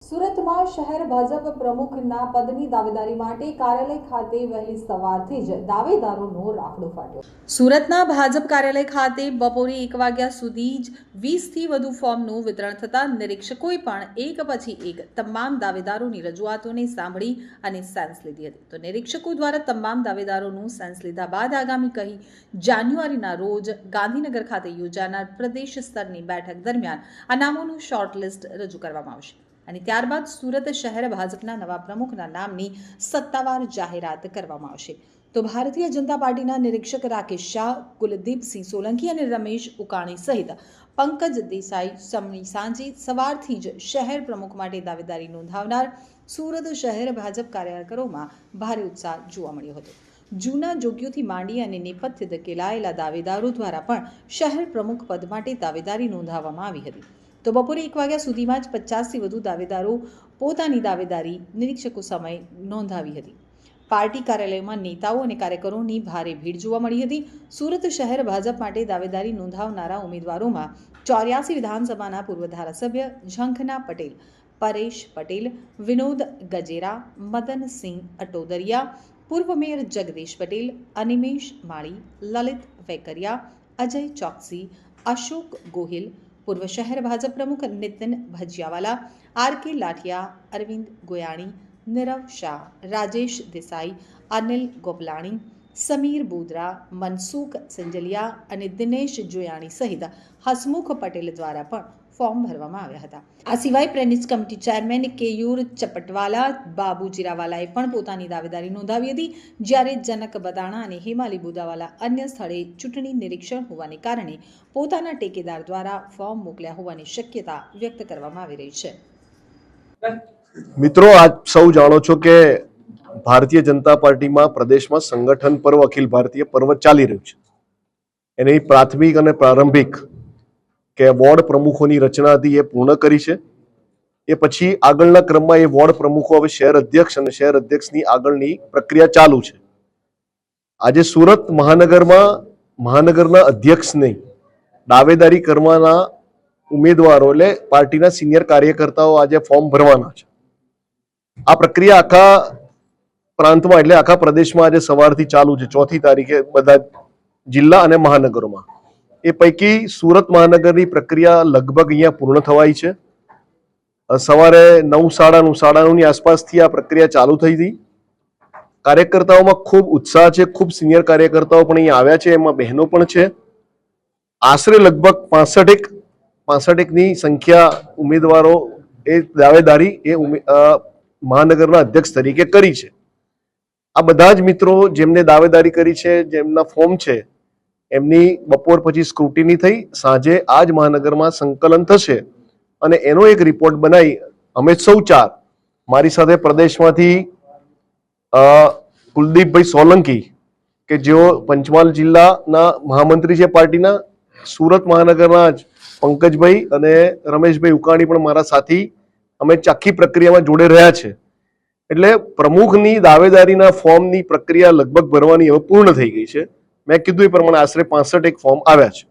સુરતમાં શહેર ભાજપ પ્રમુખના પદની દાવેદારી માટે કાર્યાલય ખાતે વહેલી સવારથી જ દાવેદારોનો રાફડો ફાટ્યો। સુરતના ભાજપ કાર્યાલય ખાતે બપોરે 1 વાગ્યા સુધી જ 20થી વધુ ફોર્મનું વિતરણ થતાં નિરીક્ષકોએ પણ એક પછી એક તમામ દાવેદારોની રજૂઆતોને સાંભળી અને સેન્સ લીધી હતી। તો નિરીક્ષકો દ્વારા તમામ દાવેદારોનું સેન્સ લીધા બાદ આગામી કહી જાન્યુઆરીના રોજ ગાંધીનગર ખાતે યોજાનાર પ્રદેશ સ્તરની બેઠક દરમિયાન આ નામોનું શોર્ટલિસ્ટ રજૂ કરવામાં આવશે અને ત્યારબાદ સુરત શહેર ભાજપના નવા પ્રમુખના નામની સત્તાવાર જાહેરાત કરવામાં આવશે। તો ભારતીય જનતા પાર્ટીના નિરીક્ષક રાકેશ શાહ, કુલદીપસિંહ સોલંકી અને રમેશ ઉકાણી સહિત પંકજ દેસાઈ સાંજે સવારથી જ શહેર પ્રમુખ માટે દાવેદારી નોંધાવનાર સુરત શહેર ભાજપ કાર્યકરોમાં ભારે ઉત્સાહ જોવા મળ્યો હતો। જૂના જોગીઓથી માંડી અને નેપથ્ય ધકેલાયેલા દાવેદારો દ્વારા પણ શહેર પ્રમુખ પદ માટે દાવેદારી નોંધાવવામાં આવી હતી। તો બપોરે 1 વાગ્યા સુધીમાં જ 50થી વધુ દાવેદારો પોતાની દાવેદારી નિરીક્ષકો સમય નોંધાવી હતી। પાર્ટી કાર્યાલયમાં નેતાઓ અને કાર્યકરોની ભારે ભીડ જોવા મળી હતી। સુરત શહેર ભાજપ માટે દાવેદારી નોંધાવનારા ઉમેદવારોમાં 84 વિધાનસભાના પૂર્વ ધારાસભ્ય ઝંખના પટેલ, પરેશ પટેલ, વિનોદ ગજેરા, મદનસિંહ અટોદરિયા, પૂર્વ મેયર જગદીશ પટેલ, અનિમેશ માળી, લલિત વેકરિયા, અજય ચોકસી, અશોક ગોહિલ, પૂર્વ શહેર ભાજપ પ્રમુખ નીતિન ભજિયાવાલા, આર.કે. લાઠિયા, અરવિંદ ગોયાણી, નીરવ શાહ, રાજેશ દેસાઈ, અનિલ ગોપલાણી, સમીર બોદરા, મનસુખ સંજલિયા અને દિનેશ જોયાણી સહિત હસમુખ પટેલ દ્વારા પણ ફોર્મ ભરવામાં આવ્યા હતા। આ સિવાય પ્રેનિસ કમિટી ચેરમેન કેયુર ચપટવાલા, બાબુ જીરાવાલાએ પણ પોતાની દાવેદારી નોંધાવી હતી, જ્યારે જનક બદાણા અને હેમાલી બુદાવાલા અન્ય સ્થળે ચૂંટણી નિરીક્ષણ હોવાને કારણે પોતાના ટેકેદાર દ્વારા ફોર્મ મોકલ્યા હોવાની શક્યતા વ્યક્ત કરવામાં આવી રહી છે। મિત્રો, આપ સૌ જાણો છો કે ભારતીય જનતા પાર્ટીમાં પ્રદેશમાં સંગઠન પર્વ, અખિલ ભારતીય પર્વ ચાલી રહ્યું છે। એની પ્રાથમિક અને પ્રારંભિક કે વોર્ડ પ્રમુખોની રચના હતી એ પૂર્ણ કરી છે। એ પછી આગળના ક્રમમાં એ વોર્ડ પ્રમુખો હવે શહેર અધ્યક્ષ અને શહેર અધ્યક્ષની આગળની પ્રક્રિયા ચાલુ છે। આજે સુરત મહાનગરના અધ્યક્ષને દાવેદારી કરવાના ઉમેદવારો એટલે પાર્ટીના સિનિયર કાર્યકર્તાઓ આજે ફોર્મ ભરવાના છે। આ પ્રક્રિયા આખા પ્રાંતમાં એટલે આખા પ્રદેશમાં આજે સવારથી ચાલુ છે। 4મી તારીખે બધા જિલ્લા અને મહાનગરોમાં। એ પૈકી સુરત મહાનગરની પ્રક્રિયા લગભગ અહીંયા પૂર્ણ થવાઈ છે। સવારે 9:30 આસપાસથી આ પ્રક્રિયા ચાલુ થઈ હતી। કાર્યકર્તાઓમાં ખૂબ ઉત્સાહ છે, ખૂબ સિનિયર કાર્યકર્તાઓ પણ અહીંયા આવ્યા છે, એમાં બહેનો પણ છે। આશરે લગભગ 65ની સંખ્યા ઉમેદવારો એ દાવેદારી મહાનગરના અધ્યક્ષ તરીકે કરી છે। આ બધા જ મિત્રો જેમને દાવેદારી કરી છે, જેમના ફોર્મ છે, એમની બપોર પછી સ્ક્રુટિની થઈ સાંજે આ જ મહાનગરમાં સંકલન થશે અને એનો એક રિપોર્ટ બનાવી અમે સૌ 4 મારી સાથે પ્રદેશમાંથી કુલદીપભાઈ સોલંકી કે જેઓ પંચમહાલ જિલ્લાના મહામંત્રી છે પાર્ટીના, સુરત મહાનગરના જ પંકજભાઈ અને રમેશભાઈ ઉકાણી પણ મારા સાથી, અમે આખી પ્રક્રિયામાં જોડે રહ્યા છે। એટલે પ્રમુખની દાવેદારીના ફોર્મની પ્રક્રિયા લગભગ ભરવાની હવે પૂર્ણ થઈ ગઈ છે। મેં કીધું એ પ્રમાણે આશરે 65 ફોર્મ આવ્યા છે।